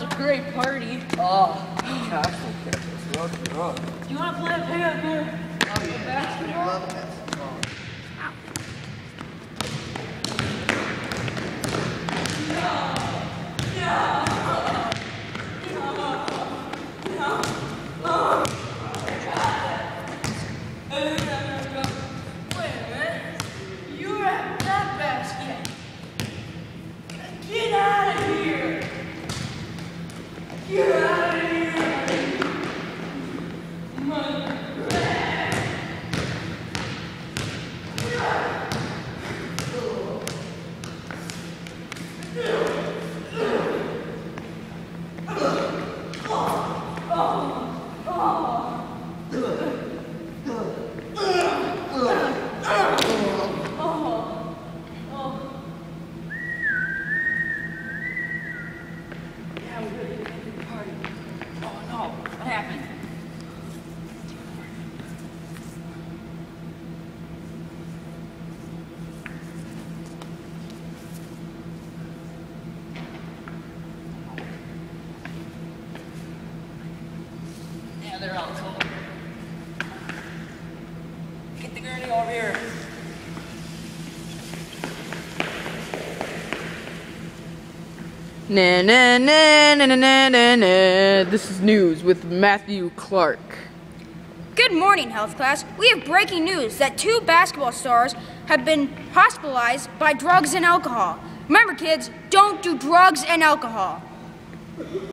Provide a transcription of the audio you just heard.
was a great party. Oh, gosh, look at this. Look. Do you want to play a pickup game? Oh, yeah. Basketball? I love basketball. Wait a minute. You're at that basket. Get out of here. Get out of here. Yeah, we're gonna get a big party. Oh no, what happened? Yeah, they're out cold. Get the gurney over here. Na na na na na na na na. This is news with Matthew Clark. Good morning, health class. We have breaking news that 2 basketball stars have been hospitalized by drugs and alcohol. Remember, kids, don't do drugs and alcohol.